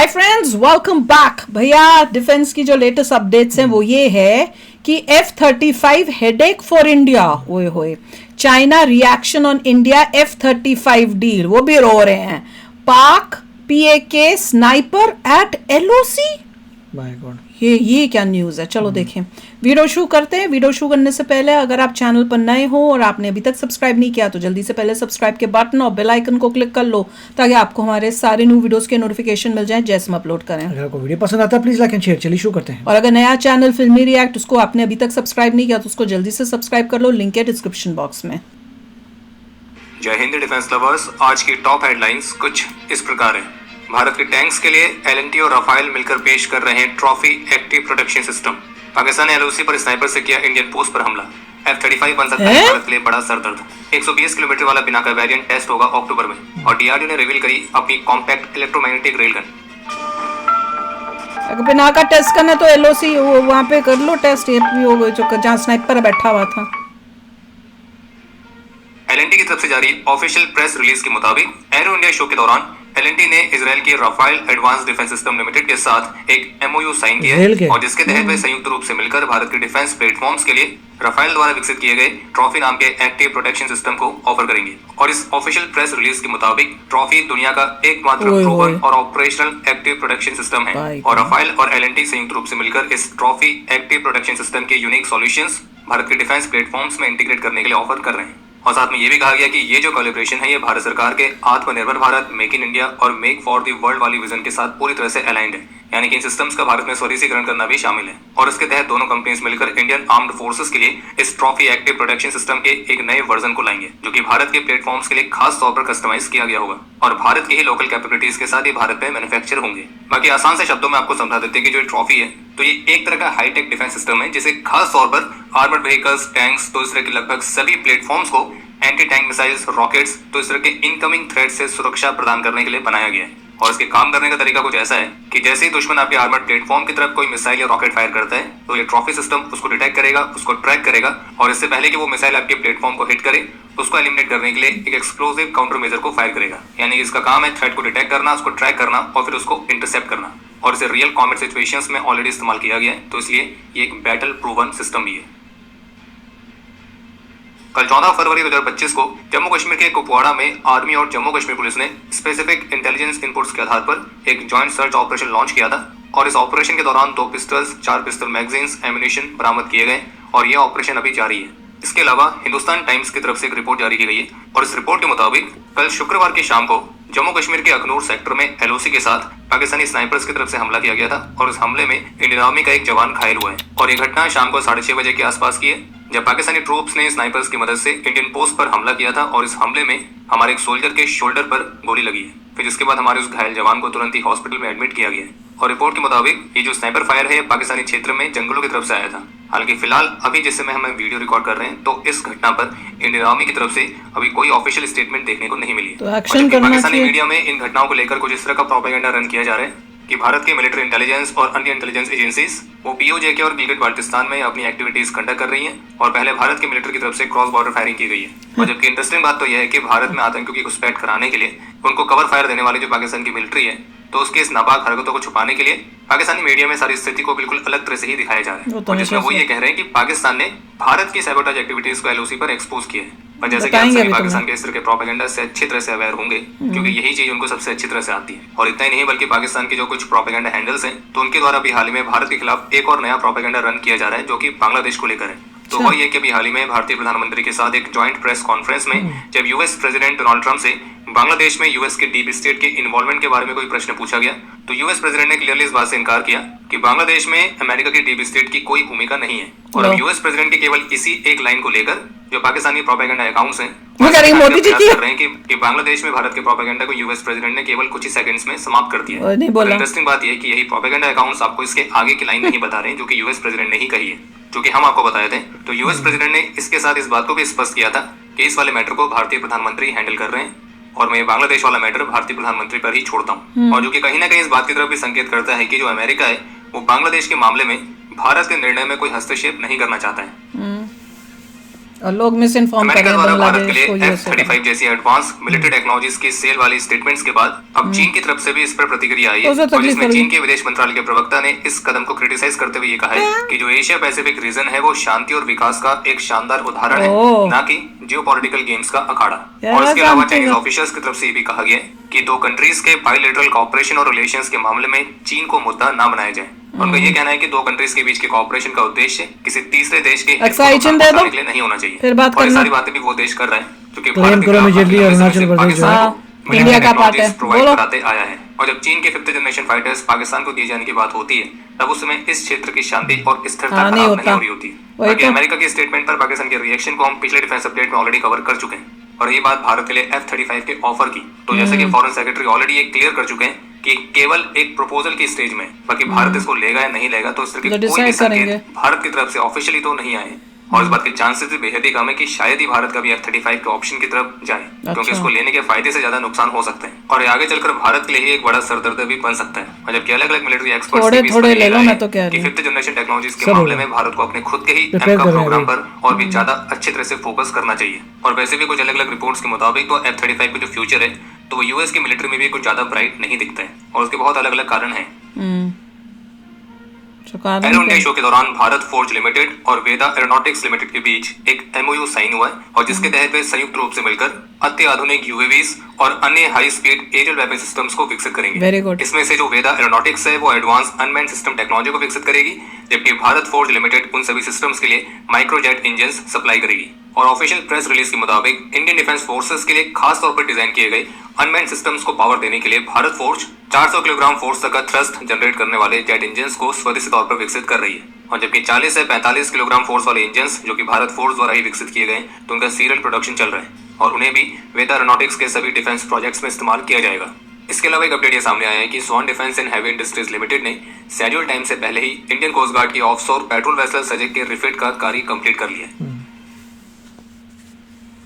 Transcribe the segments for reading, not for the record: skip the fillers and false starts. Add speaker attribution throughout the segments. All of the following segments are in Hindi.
Speaker 1: Hi friends, welcome back. भैया डिफेंस की जो लेटेस्ट अपडेट्स हैं वो ये है कि F-35 हेडेक फॉर इंडिया। ओए होए, China reaction on India F-35 deal, वो भी रो रहे हैं। Pak PAK sniper at LOC।
Speaker 2: My god,
Speaker 1: ये क्या न्यूज़ है। चलो देखें, वीडियो शुरू करते हैं। वीडियो शुरू करने से पहले अगर आप चैनल पर नए हो और आपने अभी तक सब्सक्राइब नहीं किया तो जल्दी से पहले सब्सक्राइब के बटन और बेल आइकन को क्लिक कर लो ताकि आपको हमारे सारे न्यू वीडियोस के नोटिफिकेशन मिल जाएं जैसे हम अपलोड करें।
Speaker 2: अगर आपको वीडियो पसंद आता है प्लीज लाइक एंड शेयर। चलिए शुरू करते हैं।
Speaker 1: और अगर नया चैनल फिल्मी रिएक्ट उसको आपने अभी तक सब्सक्राइब नहीं किया तो उसको जल्दी से सब्सक्राइब कर लो, लिंक है डिस्क्रिप्शन बॉक्स में।
Speaker 3: जय हिंद डिफेंस लवर्स। आज की टॉप हेडलाइंस कुछ इस प्रकार है। भारत के टैंक्स के लिए L&T और राफेल मिलकर पेश कर रहे हैं trophy active protection system. Pakistan ने LOC पर स्नाइपर से किया इंडियन पोस्ट पर हमला। F-35 बन सकता है भारत के लिए बड़ा सरदर्द। 120 किलोमीटर वाला पिनाका वेरिएंट टेस्ट होगा अक्टूबर में। और DRDO ने रिवील करी अपनी कॉम्पैक्ट इलेक्ट्रोमैग्नेटिक रेलगन।
Speaker 1: अगर पिनाका टेस्ट करना तो LOC वहां पे कर लो टेस्ट, ये भी हो गई जो जहां स्नाइपर बैठा हुआ था।
Speaker 3: L&T की तरफ से जारी ऑफिशियल प्रेस रिलीज के मुताबिक एरो इंडिया शो के दौरान L&T ने इजराइल की Rafael advance defence system limited के साथ एक MOU साइन किया है और जिसके तहत वे संयुक्त रूप से मिलकर भारत के डिफेंस प्लेटफॉर्म्स के लिए राफेल द्वारा विकसित किए गए ट्रॉफी नाम के एक्टिव प्रोटेक्शन सिस्टम को ऑफर करेंगे। और इस ऑफिशियल प्रेस रिलीज के मुताबिक ट्रॉफी दुनिया का एकमात्र प्रूवन और ऑपरेशनल एक्टिव प्रोटेक्शन सिस्टम है और राफेल और L&T संयुक्त रूप से मिलकर इस ट्रॉफी एक्टिव प्रोटेक्शन सिस्टम के यूनिक सॉल्यूशंस भारत के डिफेंस प्लेटफॉर्म्स में इंटीग्रेट करने के लिए ऑफर कर रहे हैं। और साथ में ये भी कहा गया कि ये जो कोलैबोरेशन है ये भारत सरकार के आत्मनिर्भर भारत, मेक इन इंडिया और मेक फॉर द वर्ल्ड वाली विजन के साथ पूरी तरह से अलाइंड है। यानी कि इन सिस्टम्स का भारत में स्वदेशीकरण करना भी शामिल है और इसके तहत दोनों कंपनीज मिलकर इंडियन आर्म्ड फोर्सेस के लिए इस ट्रॉफी एक्टिव प्रोटेक्शन सिस्टम के एक नए वर्जन को लाएंगे जो कि भारत के प्लेटफॉर्म्स के लिए खास तौर पर कस्टमाइज किया गया होगा और भारत की ही लोकल कैपेबिलिटीज के साथ ये भारत में मैन्युफैक्चर होंगे। बाकी आसान से शब्दों में आपको समझा देते हैं कि जो ट्रॉफी है तो ये एक तरह का हाईटेक डिफेंस सिस्टम है जिसे खास तौर पर आर्मर्ड व्हीकल्स, टैंक्स तो इस तरह के लगभग सभी प्लेटफॉर्म्स को एंटी टैंक मिसाइल्स, रॉकेट्स तो इस तरह के इनकमिंग थ्रेट से सुरक्षा प्रदान करने के लिए बनाया गया है। और इसके काम करने का तरीका कुछ ऐसा है कि जैसे ही दुश्मन आपके आर्मर्ड प्लेटफॉर्म की तरफ कोई मिसाइल या रॉकेट फायर करता है तो ये ट्रॉफी सिस्टम उसको डिटेक्ट करेगा, उसको ट्रैक करेगा और इससे पहले कि वो मिसाइल आपके प्लेटफॉर्म को हिट करे उसको एलिमिनेट करने के लिए एक एक्सप्लोसिव काउंटर मेजर को फायर करेगा। यानी इसका काम है थ्रेट को डिटेक्ट करना, उसको ट्रैक करना और फिर उसको इंटरसेप्ट करना। और इसे रियल कॉम्बैट सिचुएशंस में ऑलरेडी इस्तेमाल किया गया है तो इसलिए ये एक बैटल प्रूवन सिस्टम भी है। कल 14 फरवरी 2025 को जम्मू कश्मीर के कुपवाड़ा में आर्मी और जम्मू कश्मीर पुलिस ने स्पेसिफिक इंटेलिजेंस इनपुट्स के आधार पर एक जॉइंट सर्च ऑपरेशन लॉन्च किया था और इस ऑपरेशन के दौरान 2 पिस्टल्स, 4 पिस्टल मैगजीन्स, एम्यूनिशन बरामद किए गए और यह ऑपरेशन अभी जारी है। इसके अलावा हिंदुस्तान टाइम्स की तरफ से एक रिपोर्ट जारी की गई है और इस रिपोर्ट के मुताबिक कल शुक्रवार की शाम को जम्मू कश्मीर के अखनूर सेक्टर में LOC के साथ पाकिस्तानी स्नाइपर्स की तरफ से हमला किया गया था और इस हमले में इंडियन आर्मी का एक जवान घायल हुआ है। और ये घटना शाम को 6:30 बजे के आसपास की है जब पाकिस्तानी ट्रूप्स ने स्नाइपर्स की मदद से इंडियन पोस्ट पर हमला किया था और इस हमले में हमारे एक सोल्जर के शोल्डर पर गोली लगी है। फिर जिसके बाद हमारे उस घायल जवान को तुरंत ही हॉस्पिटल में एडमिट किया गया है। और रिपोर्ट के मुताबिक ये जो स्नाइपर फायर है पाकिस्तानी क्षेत्र में जंगलों की तरफ से आया था। हालांकि फिलहाल अभी जिस समय हम वीडियो रिकॉर्ड कर रहे हैं तो इस घटना पर इंडियन आर्मी की तरफ से अभी कोई ऑफिशियल स्टेटमेंट देखने को नहीं मिली है।
Speaker 1: तो एक्शन करना
Speaker 3: पाकिस्तानी मीडिया में इन घटनाओं को लेकर कुछ इस तरह का प्रोपेगेंडा रन किया जा रहा है कि भारत के मिलिट्री इंटेलिजेंस और अन्य इंटेलिजेंस एजेंसीज वो POJK और गिलगिट बाल्टिस्तान में अपनी एक्टिविटीज कंडक्ट कर रही हैं और पहले भारत के मिलिट्री की तरफ से क्रॉस बॉर्डर फायरिंग की गई है। और जबकि इंटरेस्टिंग बात तो यह है कि भारत में आतंकियों की घुसपैठ कराने के लिए उनको कवर फायर देने वाली जो पाकिस्तान की मिलिट्री है तो उसके इस नापाक हरकतों को छुपाने के लिए पाकिस्तानी मीडिया में सारी स्थिति को बिल्कुल अलग तरह से ही दिखाया जा रहा है और जिसमें वो ये कह रहे हैं कि पाकिस्तान ने भारत की सैबोटेज एक्टिविटीज को LOC पर एक्सपोज किया है। पर जैसे कि आप सभी पाकिस्तान के इस तरह के प्रोपेगेंडा से अच्छी तरह से अवेयर होंगे क्योंकि यही चीज उनको सबसे अच्छी तरह से आती है। और इतना ही नहीं बल्कि पाकिस्तान के जो कुछ प्रोपेगेंडा हैंडल्स हैं तो उनके द्वारा भी हाल ही में भारत के खिलाफ एक और नया प्रोपेगेंडा रन किया जा रहा है जो कि बांग्लादेश को लेकर है। तो वही है कि अभी हाल ही में भारतीय प्रधानमंत्री के साथ एक जॉइंट प्रेस कॉन्फ्रेंस में जब US प्रेसिडेंट डोनाल्ड ट्रंप से बांग्लादेश में US के डीप स्टेट के इन्वॉल्वमेंट के बारे में कोई प्रश्न पूछा गया तो US प्रेसिडेंट ने क्लियरली इस बात से इनकार किया कि बांग्लादेश में अमेरिका की डीप स्टेट की कोई भूमिका नहीं है। और अब US प्रेसिडेंट के केवल इसी एक लाइन को लेकर जो पाकिस्तानी प्रोपेगेंडा अकाउंट्स हैं
Speaker 1: मोदी जी
Speaker 3: कर रहे हैं कि बांग्लादेश में भारत के प्रोपेगेंडा को US प्रेसिडेंट ने केवल कुछ ही सेकंड्स में समाप्त कर दिया। इंटरेस्टिंग बात यह है कि यही प्रोपेगेंडा अकाउंट्स आपको इसके आगे की लाइन नहीं बता रहे हैं जो कि US प्रेसिडेंट ने ही कही है जो कि हम आपको बताए थे। तो US प्रेसिडेंट ने इसके साथ इस बात को भी स्पष्ट किया था कि इस वाले मैटर को भारतीय प्रधानमंत्री हैंडल कर रहे हैं और मैं बांग्लादेश वाला मैटर भारतीय प्रधानमंत्री पर ही छोड़ता हूँ। और जो कि कहीं ना कहीं इस बात की तरफ भी संकेत करता है कि जो अमेरिका है वो बांग्लादेश के मामले में भारत के निर्णय में कोई हस्तक्षेप नहीं करना चाहता है।
Speaker 1: और लोग मिस इन्फॉर्म कर
Speaker 3: अमेरिका
Speaker 1: रहे हैं
Speaker 3: द्वारा भारत के
Speaker 1: बांग्लादेश को
Speaker 3: लिए
Speaker 1: यूएसए का।
Speaker 3: F-35 जैसी एडवांस मिलिट्री टेक्नोलॉजीज की सेल वाली स्टेटमेंट्स के बाद अब चीन की तरफ से भी इस पर प्रतिक्रिया आई है,
Speaker 1: उसे
Speaker 3: और
Speaker 1: तकलीफ
Speaker 3: जिसमें
Speaker 1: होगी।
Speaker 3: चीन के विदेश मंत्रालय के प्रवक्ता ने इस कदम को क्रिटिसाइज करते हुए ये कहा है कि जो एशिया पैसिफिक रीजन है वो शांति और विकास का एक शानदार उदाहरण है,
Speaker 1: ओह।
Speaker 3: न कि जियोपॉलिटिकल गेम्स का अखाड़ा।
Speaker 1: यार,
Speaker 3: और इसके अलावा
Speaker 1: जानते
Speaker 3: चाइनीज
Speaker 1: हैं।
Speaker 3: ऑफिशियल्स की तरफ से ये भी कहा गया है कि दो कंट्रीज के बायलैटरल कॉपरेशन और रिलेशंस के मामले में चीन को मुद्दा ना बनाया जाए। उनका ये कहना है कि दो कंट्रीज के बीच के कॉपरेशन का उद्देश्य किसी तीसरे देश के हित को
Speaker 1: एक्साइजन
Speaker 3: नुकसान
Speaker 1: दे दो।
Speaker 3: पहुंचाने के लिए नहीं होना चाहिए।
Speaker 1: फिर बात
Speaker 3: और ये
Speaker 1: करना।
Speaker 3: सारी बातें भी वो देश कर रहा है जो कि
Speaker 2: Claim
Speaker 3: भारत के
Speaker 2: करो
Speaker 3: खिलाफ
Speaker 2: immediately
Speaker 3: काफी लंबे समय
Speaker 2: अरुणाचल
Speaker 3: से
Speaker 2: प्रदेश
Speaker 3: पाकिस्तान
Speaker 1: हाँ,
Speaker 3: को
Speaker 1: इंडिया का पार्ट है।
Speaker 3: प्रोवाइड
Speaker 1: बोलो।
Speaker 3: कराते आया है। और जब चीन के 5th जनरेशन फाइटर्स पाकिस्तान को दिए जाने की बात होती है तब उस समय इस क्षेत्र की शांति और स्थिरता
Speaker 1: हाँ, नहीं
Speaker 3: खराब
Speaker 1: होता।
Speaker 3: नहीं हो रही होती।
Speaker 1: वही
Speaker 3: बाकी
Speaker 1: तो।
Speaker 3: अमेरिका के स्टेटमेंट पर पाकिस्तान के रिएक्शन को हम पिछले डिफेंस अपडेट में ऑलरेडी कवर कर चुके हैं, और ये बात भारत के लिए F-35 के ऑफर की। तो जैसे कि फॉरेन सेक्रेटरी ऑलरेडी ये क्लियर कर चुके हैं कि केवल एक प्रपोजल की स्टेज में, बाकी भारत इसको लेगा या नहीं लेगा तो इस तरह
Speaker 1: तो
Speaker 3: के कोई भी
Speaker 1: decide करेंगे।
Speaker 3: संकेत भारत की तरफ से ऑफिशियली तो नहीं आए, और इस बात के चांसेस भी बेहद ही कम है कि शायद ही भारत का भी F-35 के ऑप्शन की तरफ जाए, क्योंकि इसको लेने के फायदे से ज्यादा नुकसान हो सकते हैं, और ये आगे चलकर भारत के लिए ही एक बड़ा सरदर्द भी बन सकता है। और जबकि अलग अलग मिलिट्री एक्सपर्ट्स
Speaker 1: थोड़े थोड़े ले लो, मैं तो कह रही हूँ।
Speaker 3: 5th जनरेशन टेक्नोलॉजीज के
Speaker 2: सब
Speaker 3: मामले
Speaker 2: होगा।
Speaker 3: में भारत को अपने खुद के ही
Speaker 2: Prepare
Speaker 3: एमका
Speaker 2: कर रहे हैं
Speaker 3: प्रोग्राम
Speaker 2: अभी।
Speaker 3: पर और भी ज्यादा अच्छी तरह से फोकस करना चाहिए। और वैसे भी कुछ अलग अलग रिपोर्ट्स के मुताबिक तो F-35 का जो फ्यूचर है तो वो यूएस की मिलिट्री में भी कुछ ज्यादा ब्राइट नहीं दिखता है, और उसके बहुत अलग अलग कारण हैं। एरो इंडिया शो के दौरान भारत फोर्ज लिमिटेड और वेदा एरोनॉटिक्स लिमिटेड के बीच एक एमओयू साइन हुआ है, और जिसके तहत वे संयुक्त रूप से मिलकर अत्याधुनिक यूएवीज और अन्य high speed aerial weapon systems को विकसित करेंगे।
Speaker 1: Very good.
Speaker 3: इसमें से जो वेदा एरोनॉटिक्स है वो एडवांस अनमैन्ड सिस्टम टेक्नोलॉजी को विकसित करेगी, जबकि भारत फोर्ज लिमिटेड उन सभी सिस्टम्स के लिए माइक्रोजेट इंजन सप्लाई करेगी। और ऑफिशियल प्रेस रिलीज के मुताबिक इंडियन डिफेंस फोर्सेस के लिए खास तौर पर डिजाइन किए गए अनमैन्ड सिस्टम्स को पावर देने के लिए भारत फोर्ज 400 किलोग्राम फोर्स तक का थ्रस्ट जनरेट करने वाले जेट इंजन को स्वदेशी तौर पर विकसित कर रही है। और जबकि 40 से 45 किलोग्राम फोर्स वाले इंजन जो कि भारत फोर्स द्वारा ही विकसित किए गए तो उनका सीरियल प्रोडक्शन चल रहा है, और उन्हें भी वेदा एरोनॉटिक्स के सभी डिफेंस प्रोजेक्ट्स में इस्तेमाल किया जाएगा। इसके अलावा एक अपडेट ये सामने आया है कि Swan defence and heavy industries limited ने शेड्यूल टाइम से पहले ही इंडियन कोस्ट गार्ड की ऑफशोर पेट्रोल वेसल सजग के रिफिट का कार्य कंप्लीट कर लिया है।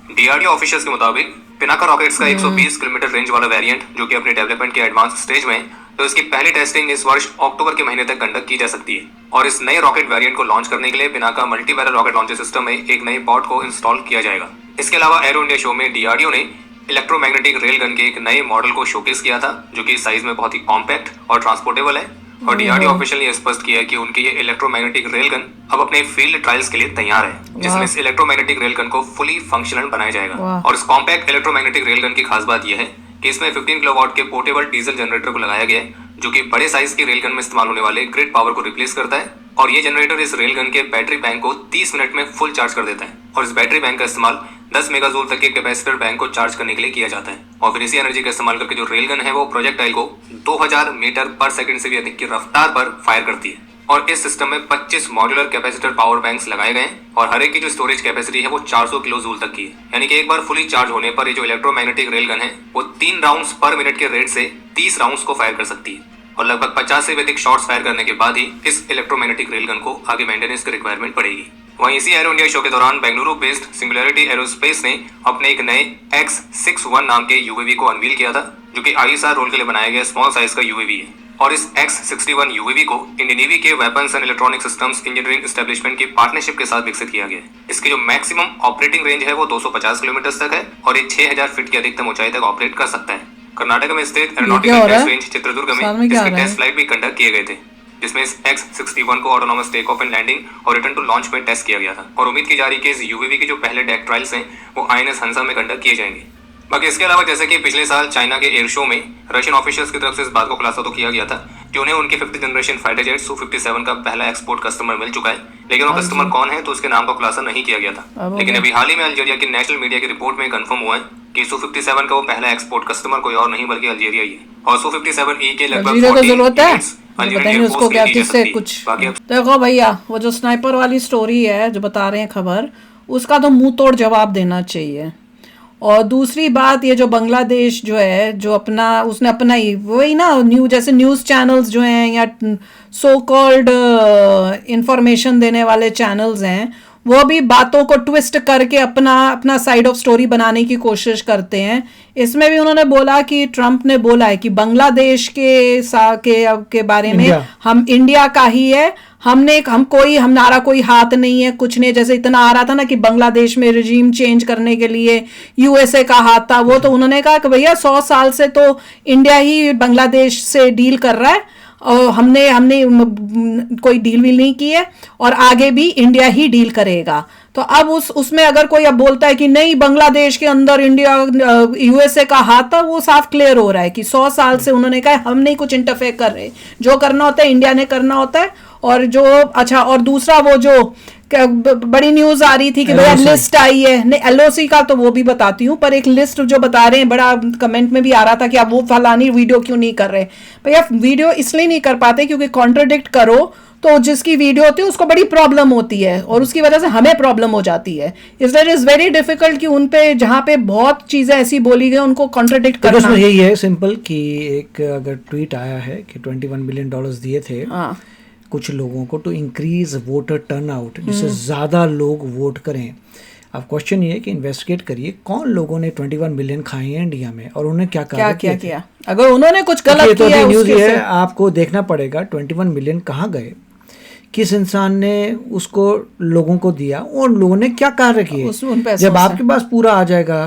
Speaker 3: डीआरडीओ ऑफिशियल्स के मुताबिक पिनाका रॉकेट्स का 120 किलोमीटर रेंज वाला वेरिएंट जो कि अपने डेवलपमेंट के एडवांस स्टेज में है, तो इसकी पहली टेस्टिंग इस वर्ष अक्टूबर के महीने तक कंडक्ट की जा सकती है। और इस नए रॉकेट वेरिएंट को लॉन्च करने के लिए Pinaka multi barrel rocket launcher system में एक नए पॉड को इंस्टॉल किया जाएगा। इसके अलावा एरो इंडिया शो में डीआरडीओ ने इलेक्ट्रोमैग्नेटिक रेल गन के एक नए मॉडल को शोकेस किया था जो कि साइज में बहुत ही कॉम्पैक्ट और ट्रांसपोर्टेबल है। और डीआरडीओ ऑफिशियल ने स्पष्ट किया कि उनकी ये इलेक्ट्रोमैग्नेटिक रेल गन अब अपने फील्ड ट्रायल्स के लिए तैयार है, जिसमें इस इलेक्ट्रोमैग्नेटिक रेल गन को फुली फंक्शनल बनाया जाएगा। और इस कॉम्पैक्ट इलेक्ट्रोमैग्नेटिक रेल गन की खास बात यह है कि इसमें 15 किलोवाट के पोर्टेबल डीजल जनरेटर को लगाया गया है, जो कि बड़े साइज की रेल गन में इस्तेमाल होने वाले ग्रिड पावर को रिप्लेस करता है। और ये जनरेटर इस रेल गन के बैटरी बैंक को 30 मिनट में फुल चार्ज कर देता है, और इस बैटरी बैंक का इस्तेमाल 10 मेगाजूल तक के कैपेसिटर बैंक को चार्ज करने के लिए किया जाता है। और फिर इसी एनर्जी का इस्तेमाल करके जो रेल गन है वो प्रोजेक्टाइल को 2000 मीटर पर सेकंड से भी अधिक की रफ्तार पर फायर करती है। और इस सिस्टम में 25 मॉड्यूलर कैपेसिटर पावर बैंक्स लगाए गए हैं, और हर एक की जो स्टोरेज कैपेसिटी है वो 400 किलो जूल तक की है। यानी कि एक बार फुली चार्ज होने पर ये जो इलेक्ट्रोमैग्नेटिक रेल गन है वो 3 राउंड्स पर मिनट के रेट से 30 राउंड्स को फायर कर सकती है, और लगभग 50 से भी अधिक शॉट्स फायर करने के बाद ही इस इलेक्ट्रोमैग्नेटिक रेल गन को आगे मेंटेनेंस की रिक्वायरमेंट पड़ेगी। वहीं इसी एरो इंडिया शो के दौरान बेंगलुरु बेस्ड सिंगुलैरिटी एरोस्पेस ने अपने एक नए X-61 नाम के यूएवी को अनवील किया था, जो कि ISR रोल के लिए बनाया गया स्मॉल साइज का यूएवी है। और इस X-61 यूएवी को इंडियन नेवी के weapons and electronic systems engineering establishment की पार्टनरशिप के साथ विकसित किया गया है। इसकी जो मैक्सिमम ऑपरेटिंग रेंज है वो 250 किलोमीटर तक है, और ये 6000 फीट की अधिकतम ऊंचाई तक ऑपरेट कर सकता है। कर्नाटक में स्थित एरोनॉटिकल टेस्ट रेंज चित्रदुर्ग में इसके टेस्ट फ्लाइट भी कंडक्ट किए गए थे, जिसमें इस X-61 को autonomous take off and landing और रिटर्न टू लॉन्च में टेस्ट किया गया था। और उम्मीद की जा रही है कि इस यूएवी के जो पहले डेक ट्रायल्स हैं वो INS हंसा में कंडक्ट किए जाएंगे। बाकी इसके अलावा जैसे कि पिछले साल चाइना के एयर शो में रशियन ऑफिशियल्स की तरफ से इस बात को खुलासा तो किया गया था कि उन्हें उनके 5th generation fighter jet Su-57 का पहला एक्सपोर्ट कस्टमर मिल चुका है, लेकिन वो कस्टमर कौन है तो उसके नाम का खुलासा नहीं किया गया था। लेकिन अभी हाल ही में अल्जीरिया की नेशनल मीडिया की रिपोर्ट में कंफर्म हुआ है कि Su-57 का वो पहला एक्सपोर्ट कस्टमर कोई और नहीं बल्कि अल्जीरिया ही है। और Su-57E के लगभग 40
Speaker 1: बताइए उसको क्या किससे कुछ। देखो भैया, वो जो स्नाइपर वाली स्टोरी है जो बता रहे हैं खबर, उसका तो मुंह तोड़ जवाब देना चाहिए। और दूसरी बात, ये जो बांग्लादेश जो है जो अपना उसने अपना ही वही ना जैसे न्यूज़ चैनल्स जो हैं या सो कॉल्ड इंफॉर्मेशन देने वाले चैनल्स हैं, वो भी बातों को ट्विस्ट करके अपना साइड ऑफ स्टोरी बनाने की कोशिश करते हैं। इसमें भी उन्होंने बोला कि ट्रम्प ने बोला है कि बांग्लादेश के बारे में हम इंडिया का ही है, हमारा कोई हाथ नहीं है, कुछ नहीं। जैसे इतना आ रहा था ना कि बांग्लादेश में रिजीम चेंज करने के लिए यूएसए का हाथ था, वो तो उन्होंने कहा कि भैया 100 साल से तो इंडिया ही बांग्लादेश से डील कर रहा है और हमने कोई डील वील नहीं की है और आगे भी इंडिया ही डील करेगा। तो अब उसमें अगर कोई अब बोलता है कि नहीं बांग्लादेश के अंदर इंडिया यूएसए का हाथ था, वो साफ क्लियर हो रहा है कि 100 साल से उन्होंने कहा हम नहीं कुछ इंटरफेयर कर रहे, जो करना होता है इंडिया ने करना होता है। और जो अच्छा, और दूसरा वो जो बड़ी न्यूज आ रही थी कि भैया लिस्ट आई है, नहीं एलओसी का तो वो भी बताती हूँ, पर एक लिस्ट जो बता रहे हैं, बड़ा कमेंट में भी आ रहा था कि आप वो फलानी वीडियो क्यों नहीं कर रहे। भैया वीडियो इसलिए नहीं कर पाते क्योंकि कॉन्ट्रडिक्ट करो तो जिसकी वीडियो होती है उसको बड़ी प्रॉब्लम होती है और उसकी वजह से हमें प्रॉब्लम हो जाती है। इसलिए इज वेरी डिफिकल्ट कि उन पे जहाँ पे बहुत चीजें ऐसी बोली गई उनको कॉन्ट्रडिक्ट करना।
Speaker 2: उसमें यही है सिंपल कि एक अगर ट्वीट आया है कि $21 बिलियन दिए थे कुछ लोगों को टू इंक्रीज वोटर टर्नआउट, जिससे ज्यादा लोग वोट करें। अब क्वेश्चन ये है कि इन्वेस्टिगेट करिए कौन लोगों ने 21 बिलियन खाए हैं इंडिया में और उन्होंने क्या किया।
Speaker 1: अगर उन्होंने कुछ गलत किया है
Speaker 2: न्यूज़ ये है, आपको देखना पड़ेगा 21 बिलियन कहाँ गए, किस इंसान ने उसको लोगों को दिया, उन लोगों ने क्या कार्य किए। जब आपके पास पूरा आ जाएगा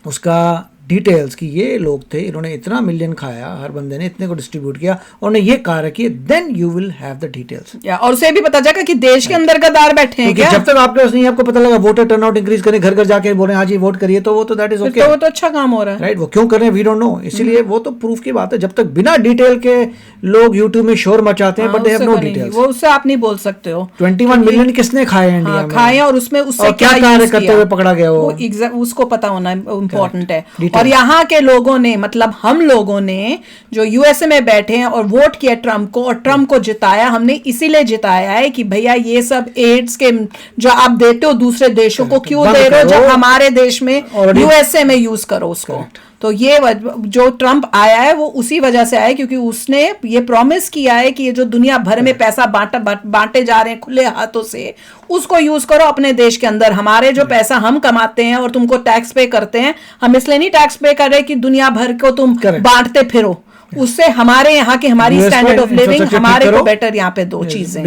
Speaker 2: उसका डिटेल्स कि ये लोग थे, इन्होंने इतना मिलियन खाया, हर बंदे ने इतने को डिस्ट्रीब्यूट किया, उन्होंने ये कार्य किए, then you will have the details.
Speaker 1: और उसे भी पता जाएगा कि देश के अंदर गद्दार बैठे हैं क्या।
Speaker 2: जब तक आपके पास नहीं, आपको पता लगा वोटर टर्नआउट इंक्रीज करें, घर घर जाके बोले हाँ जी वोट करिए, तो वो तो दैट इज ओके,
Speaker 1: वो तो अच्छा काम हो रहा है,
Speaker 2: राइट। वो क्यों कर रहे हैं वी डोंट नो, इसीलिए वो तो प्रूफ की बात है। जब तक बिना डिटेल के लोग यूट्यूब में शोर मचाते हैं but they have no details,
Speaker 1: वो उससे आप नहीं बोल सकते हो
Speaker 2: 21 मिलियन किसने खाए हैं इंडिया में,
Speaker 1: खाए और उसमें उससे
Speaker 2: क्या कार्य करते हुए पकड़ा गया वो
Speaker 1: उसको पता होना इम्पोर्टेंट है। और यहाँ के लोगों ने, मतलब हम लोगों ने जो यूएसए में बैठे हैं और वोट किया ट्रम्प को और ट्रम्प को जिताया, हमने इसीलिए जिताया है कि भैया ये सब एड्स के जो आप देते हो दूसरे देशों को क्यों दे रहे हो, जब हमारे देश में यूएसए में यूज करो उसको। तो ये जो ट्रम्प आया है वो उसी वजह से आया है क्योंकि उसने ये प्रॉमिस किया है कि ये जो दुनिया भर में पैसा बांटे जा रहे हैं खुले हाथों से, उसको यूज करो अपने देश के अंदर। हमारे जो पैसा हम कमाते हैं और तुमको टैक्स पे करते हैं, हम इसलिए नहीं टैक्स पे कर रहे कि दुनिया भर को तुम बांटते फिरो, उससे हमारे यहाँ की हमारी स्टैंडर्ड ऑफ लिविंग हमारे को बेटर यहाँ पे दो चीजें,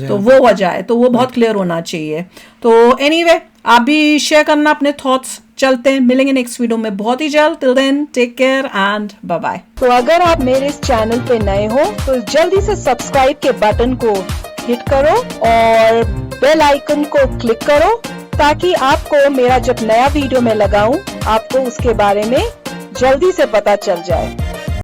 Speaker 1: तो वो वजह है, तो वो बहुत क्लियर होना चाहिए। तो एनीवे आप भी शेयर करना अपने थॉट्स। चलते हैं, मिलेंगे नेक्स्ट वीडियो में बहुत ही जल्द। Till then take care and bye bye.
Speaker 4: तो अगर आप मेरे इस चैनल पे नए हो तो जल्दी से सब्सक्राइब के बटन को हिट करो और बेल आइकन को क्लिक करो ताकि आपको मेरा जब नया वीडियो मैं लगाऊं आपको उसके बारे में जल्दी से पता चल जाए।